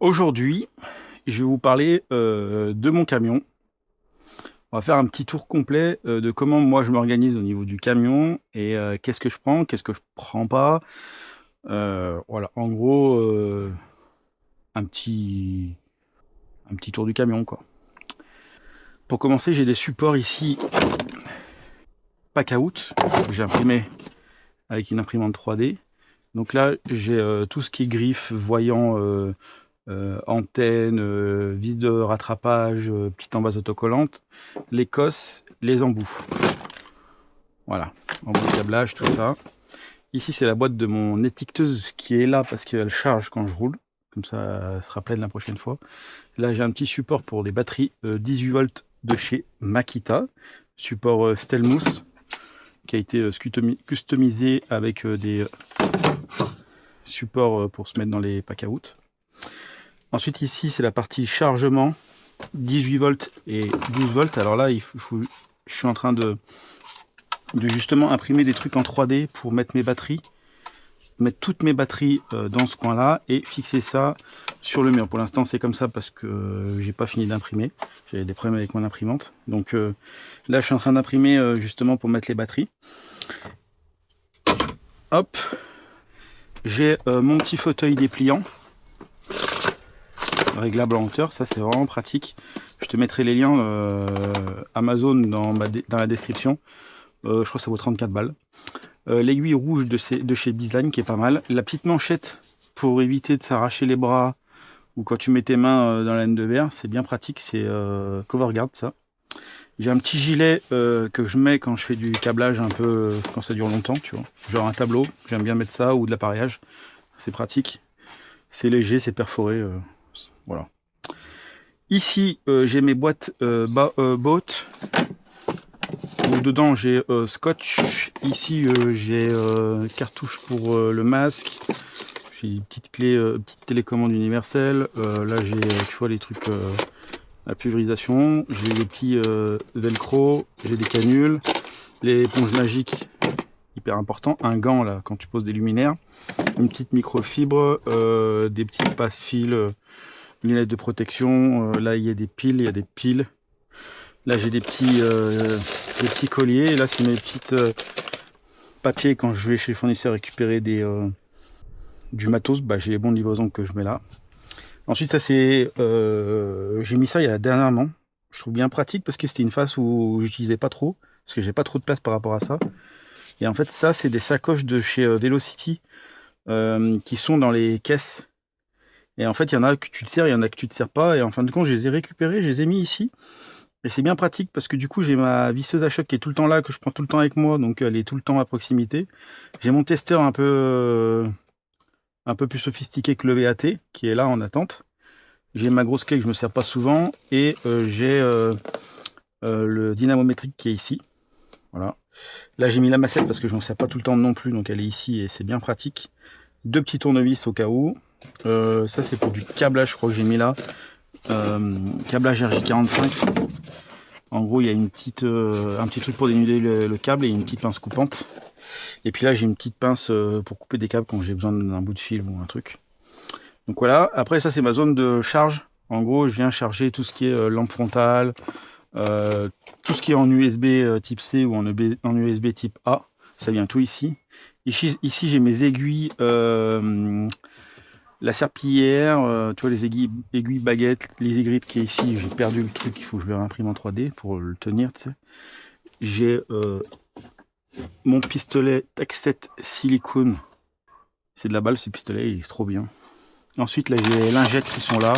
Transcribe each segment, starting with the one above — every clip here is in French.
Aujourd'hui, je vais vous parler de mon camion. On va faire un petit tour complet de comment moi je m'organise au niveau du camion et qu'est-ce que je prends, qu'est-ce que je prends pas. Voilà, en gros, un petit, un petit tour du camion, quoi. Pour commencer, j'ai des supports ici, pack out, que j'ai imprimé avec une imprimante 3D. Donc là, j'ai tout ce qui est griffe, voyant, antenne, vis de rattrapage, petite embase autocollante, les cosses, les embouts. Voilà, embout de câblage, tout ça. Ici, c'est la boîte de mon étiqueteuse qui est là parce qu'elle charge quand je roule. Comme ça, elle sera pleine la prochaine fois. Là, j'ai un petit support pour des batteries 18 volts de chez Makita. Support Stelmousse qui a été customisé avec des supports pour se mettre dans les pack out. Ensuite, ici, c'est la partie chargement, 18 volts et 12 volts. Alors là, je suis en train de justement imprimer des trucs en 3D pour mettre mes batteries, mettre toutes mes batteries dans ce coin-là et fixer ça sur le mur. Pour l'instant, c'est comme ça parce que j'ai pas fini d'imprimer. J'avais des problèmes avec mon imprimante. Donc là, je suis en train d'imprimer justement pour mettre les batteries. Hop, j'ai mon petit fauteuil dépliant, réglable en hauteur, ça c'est vraiment pratique. Je te mettrai les liens Amazon dans la description. Je crois que ça vaut 34 balles. L'aiguille rouge de chez Bizline qui est pas mal. La petite manchette pour éviter de s'arracher les bras ou quand tu mets tes mains dans la laine de verre, c'est bien pratique, c'est Coverguard ça. J'ai un petit gilet que je mets quand je fais du câblage un peu, quand ça dure longtemps, tu vois. Genre un tableau, j'aime bien mettre ça, ou de l'appareillage, c'est pratique. C'est léger, c'est perforé, voilà. Ici, j'ai mes boîtes boat, où dedans j'ai scotch. Ici, j'ai cartouche pour le masque. J'ai une petite clé, petite télécommande universelle. Là, j'ai, tu vois, les trucs à pulvérisation. J'ai des petits velcro. J'ai des canules. Les éponges magiques, hyper important. Un gant, là, quand tu poses des luminaires. Une petite microfibre. Des petites passe-fils. Lunettes de protection. Là, il y a des piles. Il y a des piles. Là, j'ai des petits colliers. Et là, c'est mes petites papiers quand je vais chez le fournisseur récupérer du matos. Bah, j'ai les bons de livraison que je mets là. Ensuite, ça c'est, j'ai mis ça il y a dernièrement. Je trouve bien pratique parce que c'était une phase où j'utilisais pas trop, parce que j'ai pas trop de place par rapport à ça. Et en fait, ça c'est des sacoches de chez Velocity qui sont dans les caisses. Et en fait, il y en a que tu te sers, il y en a que tu te sers pas. Et en fin de compte, je les ai récupérés, je les ai mis ici. Et c'est bien pratique parce que du coup, j'ai ma visseuse à choc qui est tout le temps là, que je prends tout le temps avec moi, donc elle est tout le temps à proximité. J'ai mon testeur un peu plus sophistiqué que le VAT qui est là en attente. J'ai ma grosse clé que je me sers pas souvent et j'ai le dynamométrique qui est ici. Voilà. Là j'ai mis la massette parce que je m'en sers pas tout le temps non plus, donc elle est ici et c'est bien pratique. Deux petits tournevis au cas où. Ça c'est pour du câblage, je crois que j'ai mis là. Câblage RJ45. En gros il y a un petit truc pour dénuder le câble et une petite pince coupante. Et puis là j'ai une petite pince pour couper des câbles quand j'ai besoin d'un bout de fil ou un truc. Donc voilà, après ça c'est ma zone de charge. En gros, je viens charger tout ce qui est lampe frontale, tout ce qui est en USB type C ou en USB type A. Ça vient tout ici. Ici j'ai mes aiguilles, la serpillière, tu vois les aiguilles baguettes, les aigrippes qui est ici. J'ai perdu le truc, il faut que je le réimprime en 3D pour le tenir, tu sais. J'ai mon pistolet Tac7 silicone. C'est de la balle ce pistolet, il est trop bien. Ensuite, là, j'ai les lingettes qui sont là.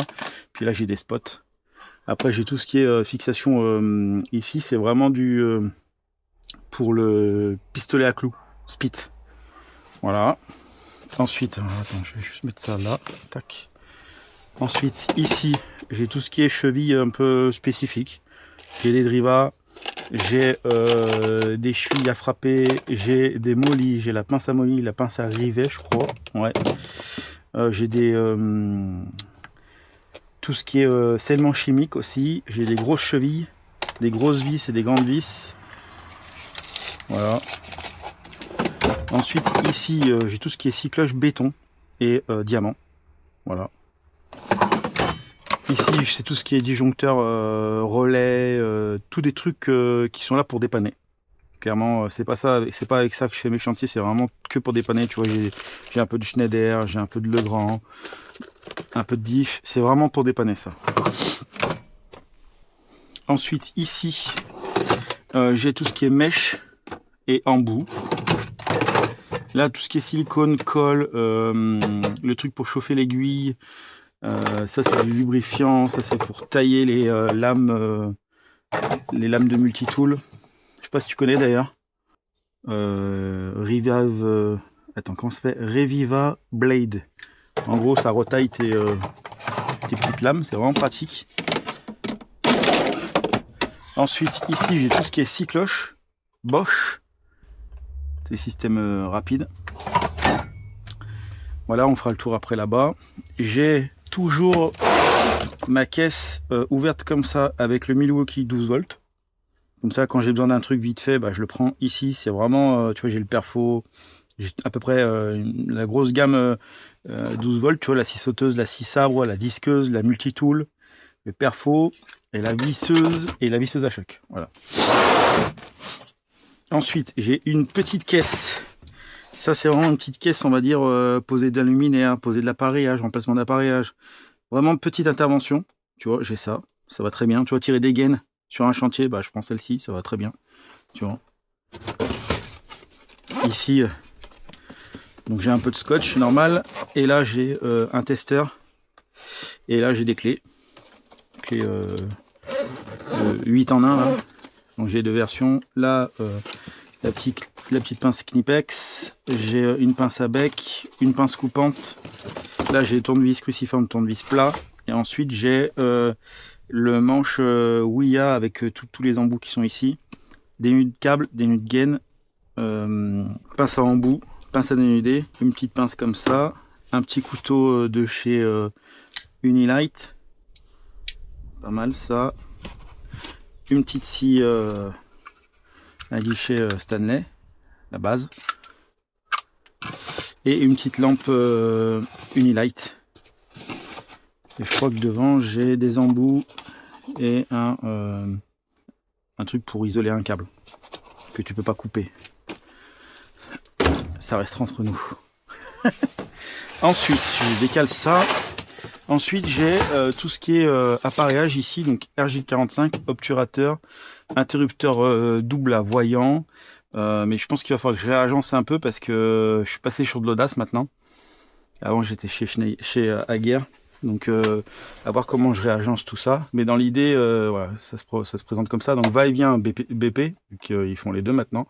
Puis là, j'ai des spots. Après, j'ai tout ce qui est fixation ici. C'est vraiment pour le pistolet à clous. Spit. Voilà. Ensuite, attends, je vais juste mettre ça là. Tac. Ensuite, ici, j'ai tout ce qui est cheville un peu spécifique. J'ai des drivas. J'ai des chevilles à frapper. J'ai des molis. J'ai la pince à molis, la pince à rivet, je crois. Ouais. J'ai tout ce qui est scellement chimique aussi. J'ai des grosses chevilles, des grosses vis et des grandes vis. Voilà. Ensuite, ici, j'ai tout ce qui est cycloche béton et diamant. Voilà. Ici, c'est tout ce qui est disjoncteur, relais, tous des trucs qui sont là pour dépanner. Clairement, c'est pas avec ça que je fais mes chantiers, c'est vraiment que pour dépanner. Tu vois, j'ai un peu de Schneider, j'ai un peu de Legrand, un peu de Diff. C'est vraiment pour dépanner ça. Ensuite, ici, j'ai tout ce qui est mèche et embout. Là, tout ce qui est silicone, colle, le truc pour chauffer l'aiguille. Ça, c'est du lubrifiant. Ça, c'est pour tailler les lames de multitool. Je sais pas si tu connais d'ailleurs. Attends, comment ça s'appelle? Reviva Blade. En gros, ça retaille tes petites lames. C'est vraiment pratique. Ensuite, ici, j'ai tout ce qui est scie cloche, Bosch. C'est le système rapide. Voilà, on fera le tour après là-bas. J'ai toujours ma caisse ouverte comme ça avec le Milwaukee 12 volts. Comme ça, quand j'ai besoin d'un truc vite fait, bah, je le prends ici. C'est vraiment, tu vois, j'ai le perfo, j'ai à peu près la grosse gamme 12 volts. Tu vois, la scie sauteuse, la scie sabre, la disqueuse, la multitool, le perfo et la visseuse à choc. Voilà. Ensuite, j'ai une petite caisse. Ça, c'est vraiment une petite caisse, on va dire, posée de luminaire, posée de l'appareillage, remplacement d'appareillage. Vraiment petite intervention. Tu vois, j'ai ça. Ça va très bien. Tu vois, tirer des gaines sur un chantier, bah, je prends celle-ci, ça va très bien. Tu vois. Ici, donc j'ai un peu de scotch normal. Et là, j'ai un testeur. Et là, j'ai des clés. Clés 8 en 1, là. Donc j'ai deux versions. Là, la petite pince Knipex. J'ai une pince à bec, une pince coupante. Là, j'ai tournevis cruciforme, tournevis plat. Et ensuite, j'ai le manche Ouya avec tous les embouts qui sont ici. Des nœuds de câble, des nœuds de gaine. Pince à embout, pince à dénuder. Une petite pince comme ça. Un petit couteau de chez Unilight. Pas mal ça. Une petite scie à guichet Stanley, la base. Et une petite lampe Unilight. Et je crois que devant j'ai des embouts et un truc pour isoler un câble que tu peux pas couper. Ça restera entre nous. Ensuite, je décale ça. Ensuite, j'ai tout ce qui est appareillage ici, donc RJ45, obturateur, interrupteur double à voyant. Mais je pense qu'il va falloir que je réagence un peu parce que je suis passé sur de l'audace maintenant. Avant, j'étais chez Aguerre. Donc, à voir comment je réagence tout ça. Mais dans l'idée, voilà, ça se présente comme ça. Donc, va-et-vient BP, vu qu'ils font les deux maintenant.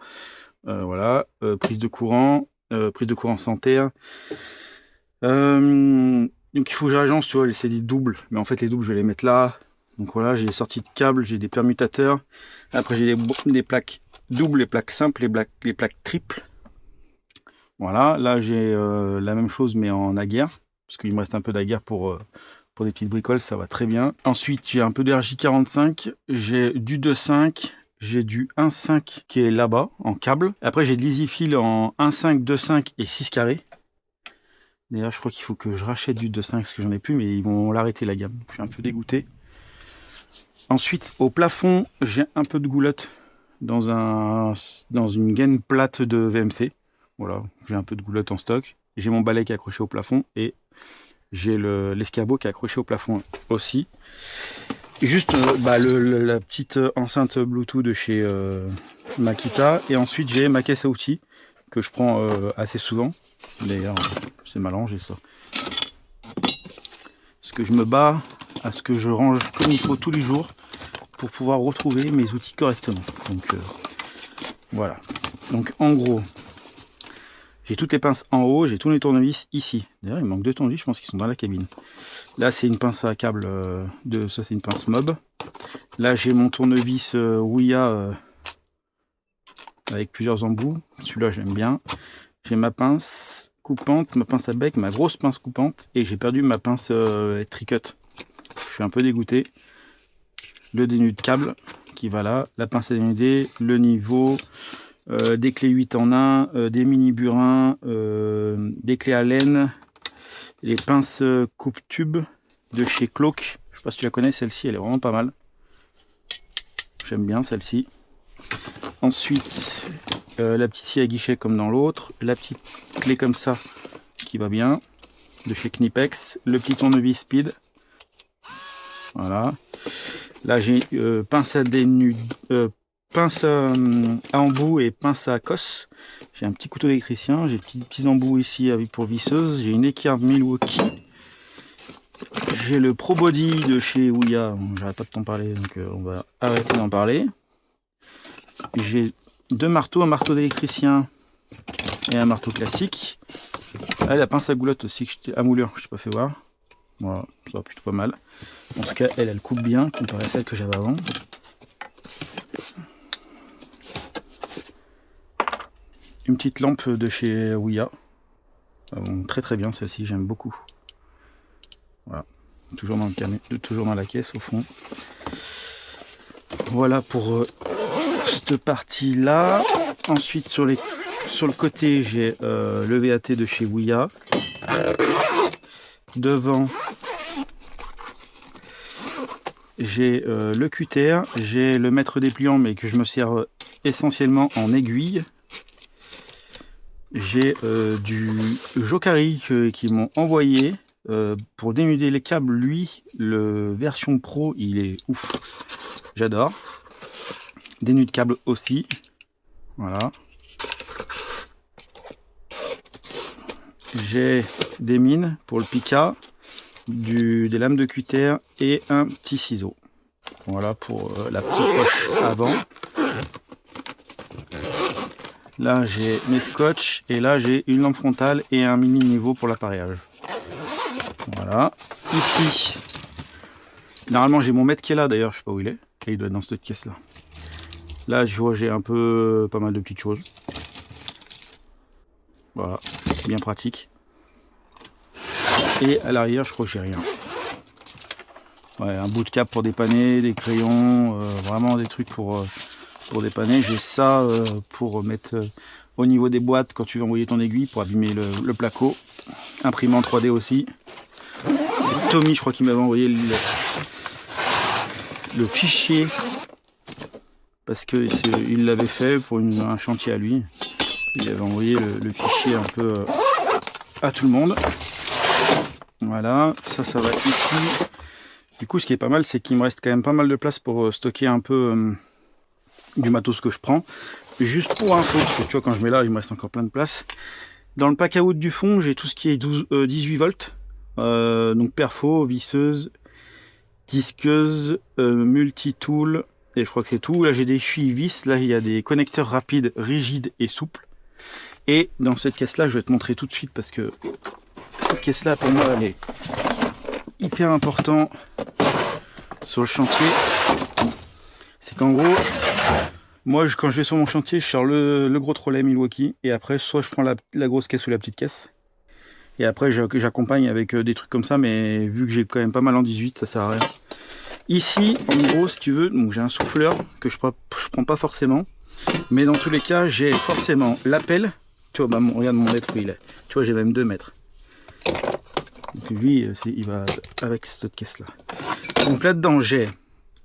Voilà, prise de courant sans terre. Donc il faut que j'agence, tu vois, c'est des doubles, mais en fait les doubles je vais les mettre là. Donc voilà, j'ai les sorties de câbles, j'ai des permutateurs. Après j'ai des plaques doubles, les plaques simples, les plaques triples. Voilà, là j'ai la même chose mais en aguerre, parce qu'il me reste un peu d'aguerre pour des petites bricoles, ça va très bien. Ensuite j'ai un peu de RJ45, j'ai du 2.5, j'ai du 1.5 qui est là-bas en câble. Après j'ai de l'EasyFill en 1.5, 2.5 et 6 carrés. D'ailleurs, je crois qu'il faut que je rachète du 2.5 parce que j'en ai plus, mais ils vont l'arrêter la gamme. Je suis un peu dégoûté. Ensuite, au plafond, j'ai un peu de goulotte dans une gaine plate de VMC. Voilà, j'ai un peu de goulotte en stock. J'ai mon balai qui est accroché au plafond et j'ai l'escabeau qui est accroché au plafond aussi. Et juste la petite enceinte Bluetooth de chez Makita. Et ensuite, j'ai ma caisse à outils que je prends assez souvent. D'ailleurs, c'est malin, j'ai ça. Parce que je me bats à ce que je range comme il faut tous les jours pour pouvoir retrouver mes outils correctement. Donc voilà. Donc en gros, j'ai toutes les pinces en haut, j'ai tous les tournevis ici. D'ailleurs, il manque deux tournevis, je pense qu'ils sont dans la cabine. Là, c'est une pince à câble ça c'est une pince Mob. Là, j'ai mon tournevis Ouya avec plusieurs embouts. Celui-là, j'aime bien. J'ai ma pince coupante, ma pince à bec, ma grosse pince coupante, et j'ai perdu ma pince Tricut. Je suis un peu dégoûté. Le dénude de câble qui va là, la pince à dénuder, le niveau, des clés 8 en 1, des mini burins, des clés à laine, les pinces coupe-tube de chez Cloak. Je sais pas si tu la connais, celle-ci, elle est vraiment pas mal. J'aime bien celle-ci. Ensuite, la petite scie à guichet comme dans l'autre. La petite clé comme ça qui va bien, de chez Knipex. Le petit tournevis Speed. Voilà. Là, j'ai pince à pince à embout et pince à cosse. J'ai un petit couteau d'électricien. J'ai petits embouts ici pour visseuse. J'ai une équerre Milwaukee. J'ai le Pro Body de chez Ouya. J'arrête pas de t'en parler, donc on va arrêter d'en parler. J'ai deux marteaux, un marteau d'électricien et un marteau classique. Ah, la pince à goulotte aussi, à moulure, je t'ai pas fait voir. Voilà, ça va plutôt pas mal. En tout cas, elle coupe bien comparé à celle que j'avais avant. Une petite lampe de chez Ouya. Bon, très très bien celle-ci, j'aime beaucoup. Voilà, toujours dans le carnet, toujours dans la caisse au fond. Voilà pour cette partie là. Ensuite sur le côté j'ai le VAT de chez Ouya. Devant j'ai le cutter, j'ai le mètre dépliant mais que je me sers essentiellement en aiguille. J'ai du Jokari qu'ils m'ont envoyé pour dénuder les câbles. Lui, le version pro, il est ouf, j'adore. Dénude câble aussi, voilà. J'ai des mines pour le pica, des lames de cutter et un petit ciseau. Voilà pour la petite poche avant. Là j'ai mes scotch et là j'ai une lampe frontale et un mini niveau pour l'appareillage. Voilà. Ici, normalement j'ai mon maître qui est là d'ailleurs, je sais pas où il est. Et il doit être dans cette caisse là. Là je vois j'ai un peu pas mal de petites choses. Voilà, bien pratique. Et à l'arrière je crois que j'ai rien. Ouais, un bout de cap pour dépanner, des crayons, vraiment des trucs pour dépanner. J'ai ça pour mettre au niveau des boîtes quand tu veux envoyer ton aiguille pour abîmer le placo. Imprimant 3D aussi. C'est Tommy je crois qui m'avait envoyé le fichier parce que il l'avait fait pour un chantier à lui. Il avait envoyé le fichier un peu à tout le monde. Voilà, ça va ici. Du coup ce qui est pas mal c'est qu'il me reste quand même pas mal de place pour stocker un peu du matos que je prends. Juste pour info, parce que tu vois quand je mets là il me reste encore plein de place. Dans le pack à out du fond j'ai tout ce qui est 18 volts. Donc perfo, visseuse, disqueuse, multi-tool et je crois que c'est tout. Là j'ai des fuiles vis, là il y a des connecteurs rapides, rigides et souples. Et dans cette caisse là je vais te montrer tout de suite parce que cette caisse là pour moi elle est hyper importante sur le chantier. C'est qu'en gros moi quand je vais sur mon chantier je sors le gros trolley Milwaukee et après soit je prends la grosse caisse ou la petite caisse. Et après j'accompagne avec des trucs comme ça, mais vu que j'ai quand même pas mal en 18, ça sert à rien. Ici, en gros, si tu veux, donc j'ai un souffleur que je prends pas forcément. Mais dans tous les cas, j'ai forcément l'appel. Tu vois, bah, regarde mon mètre où il est. Tu vois, j'ai même 2 mètres. Donc lui, il va avec cette caisse-là. Donc là-dedans, j'ai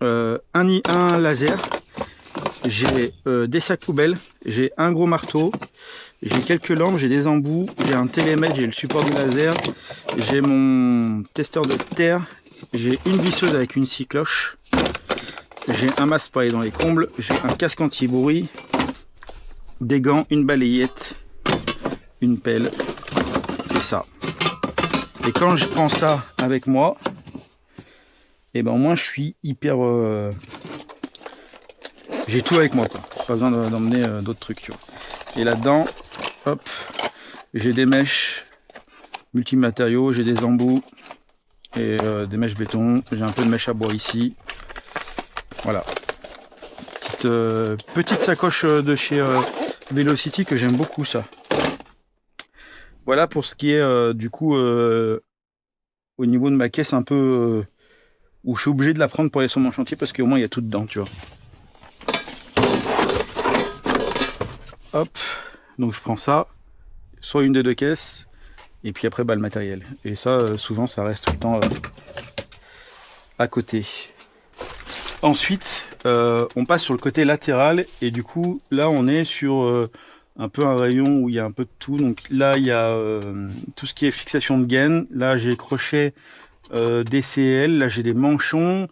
un laser. J'ai des sacs poubelles. J'ai un gros marteau. J'ai quelques lampes, j'ai des embouts, j'ai un télémètre, j'ai le support du laser, j'ai mon testeur de terre, j'ai une visseuse avec une scie cloche, j'ai un masque spray dans les combles, j'ai un casque anti-bruit, des gants, une balayette, une pelle, c'est ça. Et quand je prends ça avec moi, et ben au moins je suis hyper... j'ai tout avec moi, quoi. Pas besoin d'emmener d'autres trucs, tu vois. Et là-dedans, hop, j'ai des mèches multimatériaux, j'ai des embouts et des mèches béton. J'ai un peu de mèche à bois ici. Voilà. Petite sacoche de chez Velocity que j'aime beaucoup ça. Voilà pour ce qui est du coup au niveau de ma caisse un peu où je suis obligé de la prendre pour aller sur mon chantier parce qu'au moins il y a tout dedans, tu vois. Hop, donc je prends ça, soit une des 2 caisses, et puis après bah, le matériel. Et ça, souvent, ça reste tout le temps à côté. Ensuite, on passe sur le côté latéral et du coup, là, on est sur un peu un rayon où il y a un peu de tout. Donc là, il y a tout ce qui est fixation de gaine. Là, j'ai crochet DCL. Là, j'ai des manchons.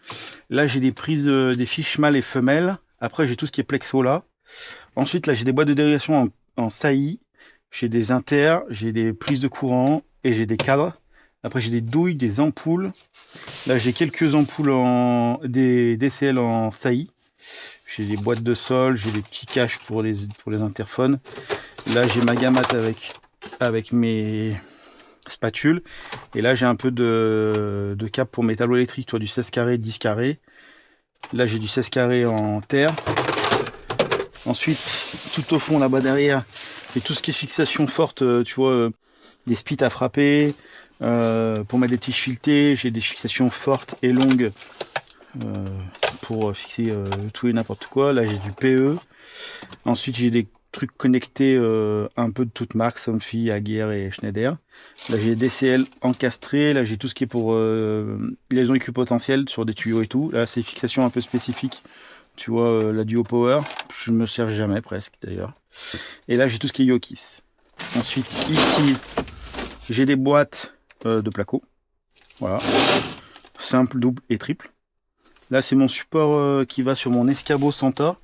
Là, j'ai des prises, des fiches mâles et femelles. Après, j'ai tout ce qui est plexo là. Ensuite, là, j'ai des boîtes de dérivation en saillie. J'ai des inters, j'ai des prises de courant et j'ai des cadres. Après, j'ai des douilles, des ampoules. Là, j'ai quelques ampoules des DCL en saillie. J'ai des boîtes de sol, j'ai des petits caches pour les interphones. Là, j'ai ma gamate avec mes spatules. Et là, j'ai un peu de câble pour mes tableaux électriques, du 16 carré, 10 carré. Là, j'ai du 16 carré en terre. Ensuite, tout au fond, là-bas derrière, j'ai tout ce qui est fixation forte, des spits à frapper, pour mettre des tiges filetées. J'ai des fixations fortes et longues pour fixer tout et n'importe quoi. Là, j'ai du PE. Ensuite, j'ai des trucs connectés un peu de toutes marques, Somfy, Aguerre et Schneider. Là, j'ai des DCL encastrés. Là, j'ai tout ce qui est pour liaison équipotentielle sur des tuyaux et tout. Là, c'est fixation un peu spécifique. Tu vois, la Duo Power, je me sers jamais presque d'ailleurs. Et là, j'ai tout ce qui est Yokis. Ensuite, ici, j'ai des boîtes de placo. Voilà. Simple, double et triple. Là, c'est mon support qui va sur mon escabeau Centaure.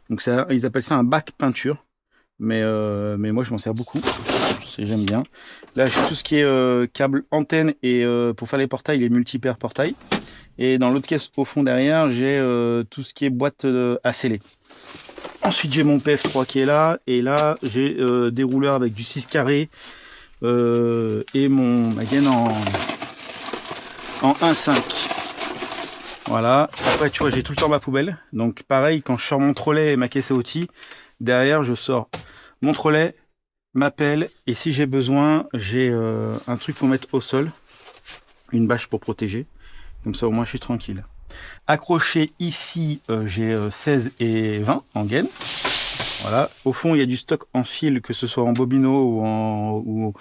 Donc, ça, ils appellent ça un bac peinture. Mais moi, je m'en sers beaucoup. J'aime bien. Là, j'ai tout ce qui est câble antenne et pour faire les portails, les multi-paires portails. Et dans l'autre caisse au fond derrière, j'ai tout ce qui est boîte à sceller. Ensuite, j'ai mon PF3 qui est là. Et là, j'ai des rouleurs avec du 6 carré et ma gaine en 1,5. Voilà. Après, tu vois, j'ai tout le temps ma poubelle. Donc, pareil, quand je sors mon trolley et ma caisse à outils, derrière, je sors mon trolley, ma pelle. Et si j'ai besoin, j'ai un truc pour mettre au sol. Une bâche pour protéger. Comme ça, au moins, je suis tranquille. Accroché ici, j'ai 16 et 20 en gaine. Voilà. Au fond, il y a du stock en fil, que ce soit en bobino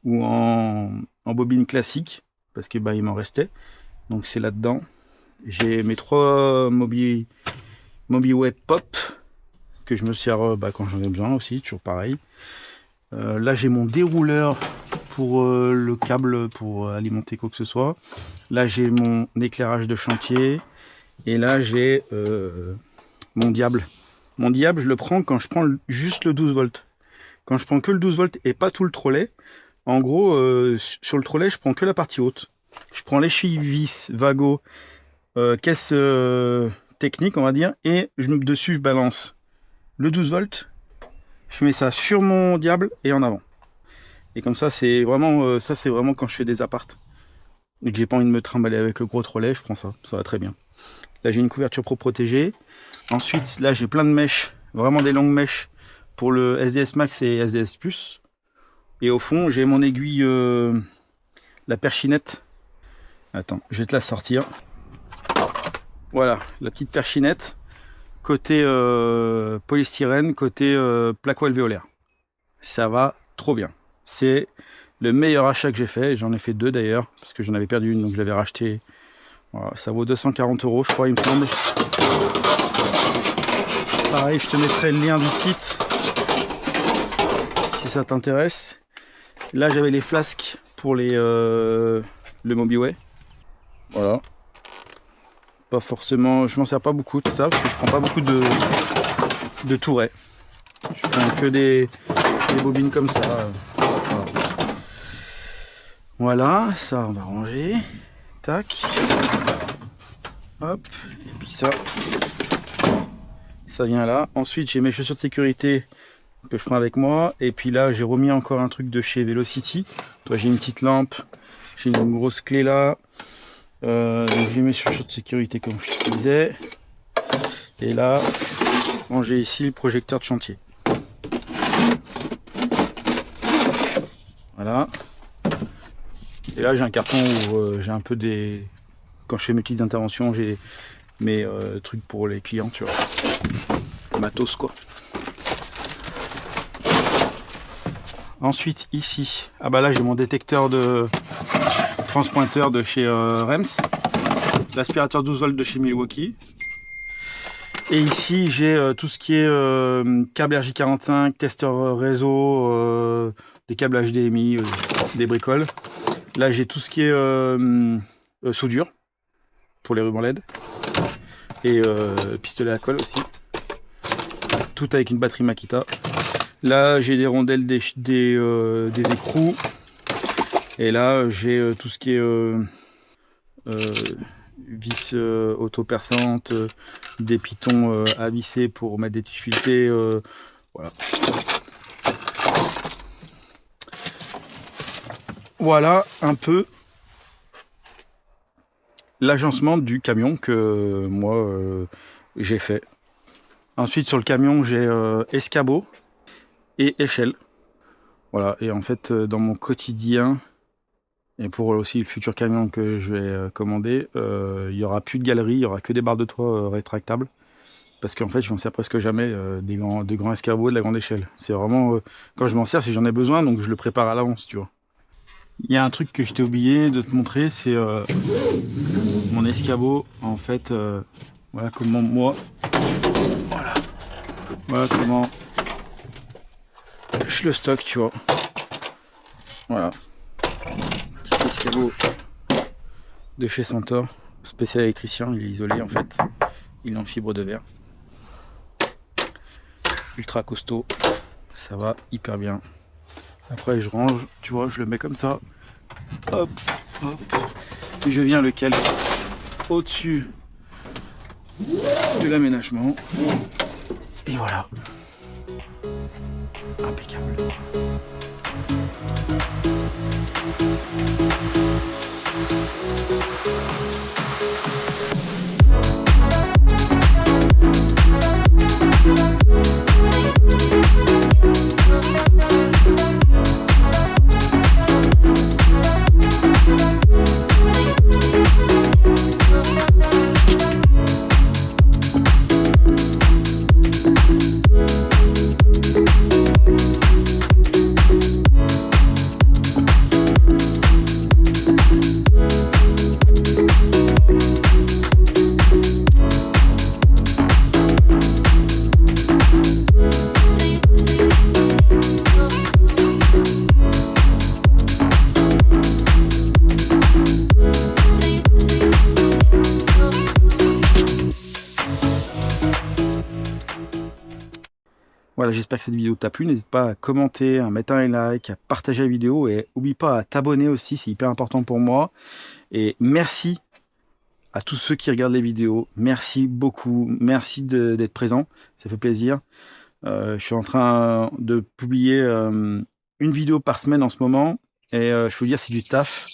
ou en bobine classique. Parce que il m'en restait. Donc, c'est là-dedans. J'ai mes 3 MobiWay Pop. Que je me sers quand j'en ai besoin aussi. Toujours pareil. Là, j'ai mon dérouleur pour le câble pour alimenter quoi que ce soit. Là, j'ai mon éclairage de chantier. Et là, j'ai mon diable. Mon diable, je le prends quand je prends juste le 12 volts. Quand je prends que le 12 volts et pas tout le trolley, en gros, sur le trolley, je prends que la partie haute. Je prends l'écheville vis, vago, caisse technique, on va dire, et dessus, je balance le 12 volts. Je mets ça sur mon diable et en avant. Et comme ça, c'est vraiment quand je fais des appartes. Et que j'ai pas envie de me trimballer avec le gros trolley, je prends ça. Ça va très bien. Là, j'ai une couverture pro protégée. Ensuite, là, j'ai plein de mèches. Vraiment des longues mèches pour le SDS Max et SDS Plus. Et au fond, j'ai mon aiguille, la perchinette. Attends, je vais te la sortir. Voilà, la petite perchinette. Côté polystyrène, côté placo alvéolaire. Ça va trop bien. C'est le meilleur achat que j'ai fait. J'en ai fait 2 d'ailleurs, parce que j'en avais perdu une, donc je l'avais racheté. Voilà, ça vaut 240 €, je crois, il me semble. Pareil, je te mettrai le lien du site si ça t'intéresse. Là, j'avais les flasques pour le MobiWay. Voilà. Pas forcément, je m'en sers pas beaucoup de ça, parce que je prends pas beaucoup de tourets. Je prends que des bobines comme ça. Voilà, ça on va ranger. Tac. Hop. Et puis ça vient là. Ensuite, j'ai mes chaussures de sécurité que je prends avec moi. Et puis là, j'ai remis encore un truc de chez Velocity. Toi, j'ai une petite lampe. J'ai une grosse clé là. Donc j'ai mes chaussures de sécurité comme je te disais. Et là, j'ai ici le projecteur de chantier. Voilà. Et là, j'ai un carton où j'ai un peu des... Quand je fais mes petites interventions, j'ai mes trucs pour les clients, tu vois. Matos, quoi. Ensuite, ici, là, j'ai mon détecteur de transpointeur de chez Rems. l'aspirateur 12 volts de chez Milwaukee. Et ici, j'ai tout ce qui est câble RJ45, testeur réseau, des câbles HDMI, des bricoles. Là, j'ai tout ce qui est soudure pour les rubans LED et pistolet à colle aussi. Tout avec une batterie Makita. Là, j'ai des rondelles, des écrous. Et là, j'ai tout ce qui est vis auto-perçantes, des pitons à visser pour mettre des tiges filetées. Voilà. Voilà un peu l'agencement du camion que moi j'ai fait. Ensuite, sur le camion, j'ai escabeau et échelle. Voilà, et en fait, dans mon quotidien, et pour aussi le futur camion que je vais commander, il n'y aura plus de galerie, il n'y aura que des barres de toit rétractables. Parce qu'en fait, je m'en sers presque jamais de grands escabeaux de la grande échelle. C'est vraiment, quand je m'en sers, si j'en ai besoin, donc je le prépare à l'avance, tu vois. Il y a un truc que je t'ai oublié de te montrer, c'est mon escabeau. En fait, voilà comment moi... Voilà comment je le stocke, tu vois. Voilà. Petit escabeau de chez Centaure, spécial électricien, il est isolé en fait. Il est en fibre de verre. Ultra costaud, ça va hyper bien. Après je range, tu vois, je le mets comme ça. Hop, hop. Puis je viens le caler au-dessus de l'aménagement. Et voilà. Impeccable. Voilà, j'espère que cette vidéo t'a plu. N'hésite pas à commenter, à mettre un like, à partager la vidéo et n'oublie pas à t'abonner aussi, c'est hyper important pour moi. Et merci à tous ceux qui regardent les vidéos. Merci beaucoup, merci d'être présent, ça fait plaisir. Je suis en train de publier une vidéo par semaine en ce moment et je peux vous dire c'est du taf.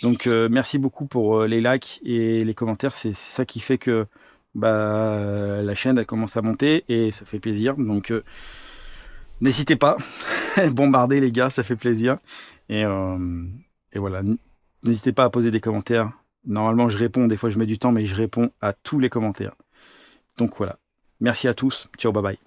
Donc merci beaucoup pour les likes et les commentaires, c'est ça qui fait que la chaîne elle commence à monter et ça fait plaisir. Donc n'hésitez pas, bombardez les gars, ça fait plaisir. Et voilà, n'hésitez pas à poser des commentaires. Normalement je réponds, des fois je mets du temps, mais je réponds à tous les commentaires. Donc voilà, merci à tous, ciao, bye bye.